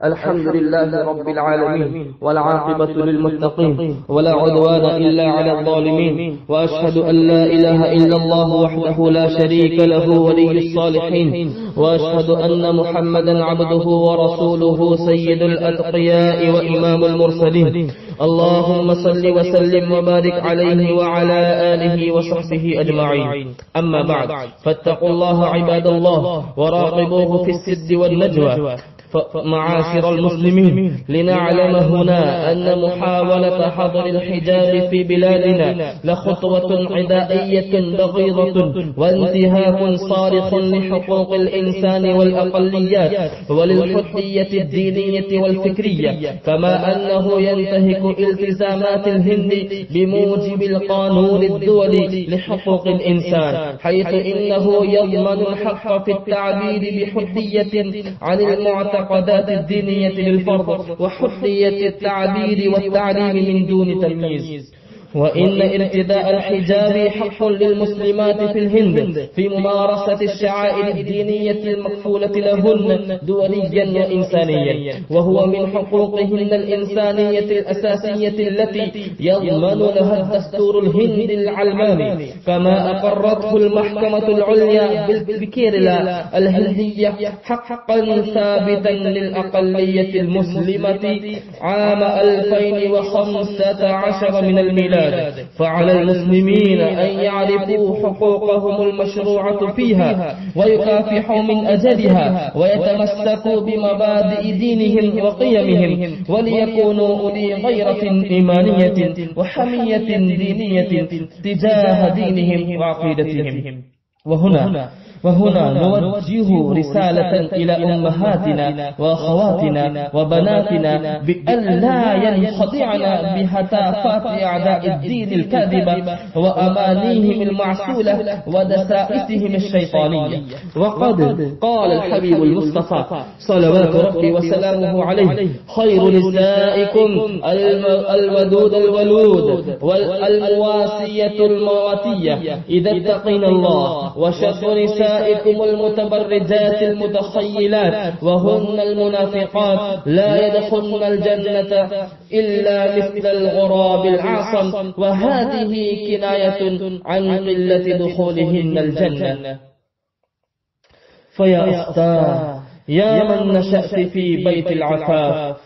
الحمد لله رب العالمين، والعاقبة للمتقين، ولا عدوان إلا على الظالمين، وأشهد أن لا إله إلا الله وحده لا شريك له ولي الصالحين، وأشهد أن محمدا عبده ورسوله سيد الأتقياء وإمام المرسلين. اللهم صل وسلم وبارك عليه وعلى آله وصحبه أجمعين. أما بعد، فاتقوا الله عباد الله وراقبوه في السد والنجوى. معاشر المسلمين، لنعلم هنا أن محاولة حظر الحجاب في بلادنا لخطوة عدائية بغيضة وانتهاك صارخ لحقوق الإنسان والأقليات وللحرية الدينية والفكرية، كما أنه ينتهك التزامات الهند بموجب القانون الدولي لحقوق الإنسان، حيث إنه يضمن الحق في التعبير بحرية عن المعتقدات الدينية للفرد وحرية التعبير والتعليم من دون تمييز. وإن ارتداء الحجاب حق للمسلمات في الهند في ممارسة الشعائر الدينية المكفولة لهن دوليا وإنسانيا، وهو من حقوقهن الإنسانية الأساسية التي يضمن لها الدستور الهندي العلماني، كما أقرته المحكمة العليا بكيرلا الهندية حقا ثابتا للأقلية المسلمة عام 2015 من الميلاد. فعلى المسلمين أن يعرفوا حقوقهم المشروعة فيها ويكافحوا من أجلها ويتمسكوا بمبادئ دينهم وقيمهم، وليكونوا أولي غيرة إيمانية وحمية دينية تجاه دينهم وعقيدتهم. وهنا نوجه رسالة إلى أمهاتنا وأخواتنا وبناتنا بأن لا ينخدعن بهتافات أعداء الدين الكاذبة وأمانيهم المعسولة ودسائسهم الشيطانية. وقد قال الحبيب المصطفى صلوات ربي وسلامه عليه: خير نسائكم الودود الولود والمواسية المواتية إذا اتقين الله، وشر نسائكم المتبرجات المتخيلات وهن المنافقات لا يدخلن الجنة إلا مثل الغراب العاصم، وهذه كناية عن قلة دخولهن الجنة. فيا أختاه، يا من نشأت في بيت العفاف،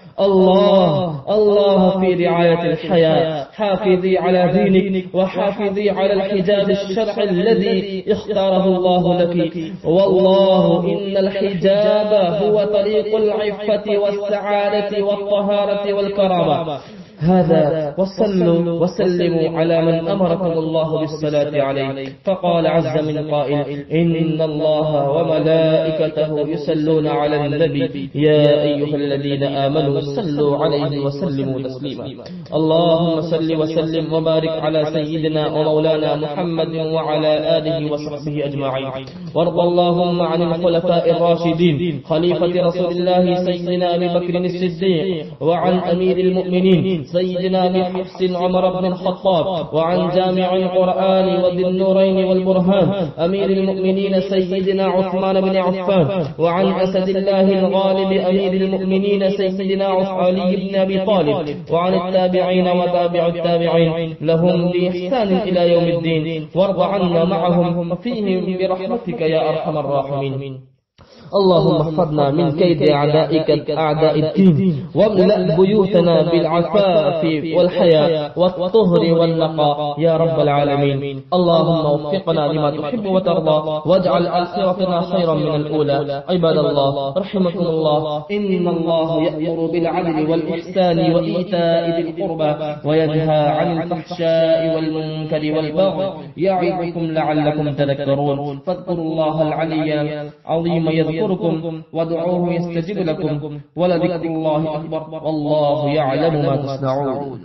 الله في رعاية الحياة، حافظي على دينك وحافظي على الحجاب الشرعي الذي اختاره الله لك. والله إن الحجاب هو طريق العفة والسعادة والطهارة والكرامة. هذا وصلوا وسلموا على من أمركم الله بالصلاة عليه، فقال عز من قائل: إن الله وملائكته يصلون على النبي يا أيها الذين آمنوا صلوا عليه وسلموا تسليما. اللهم صل وسلم وبارك على سيدنا ومولانا محمد وعلى آله وصحبه أجمعين. وارض اللهم عن الخلفاء الراشدين خليفة رسول الله سيدنا أبي بكر الصديق، وعن أمير المؤمنين سيدنا أبي حفص عمر بن الخطاب، وعن جامع القرآن وذي النورين والبرهان أمير المؤمنين سيدنا عثمان بن عفان، وعن أسد الله الغالب أمير المؤمنين سيدنا علي بن أبي طالب، وعن التابعين وتابع التابعين لهم بإحسان إلى يوم الدين، وارض عنا معهم وفيهم برحمتك يا أرحم الراحمين. اللهم احفظنا من كيد أعدائك أعداء الدين، واملأ بيوتنا بالعفاف والحياء والطهر والنقاء يا رب العالمين. اللهم وفقنا لما تحب وترضى، واجعل آخرتنا خيرا من الأولى. عباد الله رحمكم الله، إن الله يأمر بالعدل والإحسان وإيتاء ذي القربى وينهى عن الفحشاء والمنكر والبغي يعظكم لعلكم تذكرون. فاذكروا الله العلي العظيم يذكركم، وادعوه يستجب لكم، ولذكر الله أكبر، والله يعلم ما تصنعون.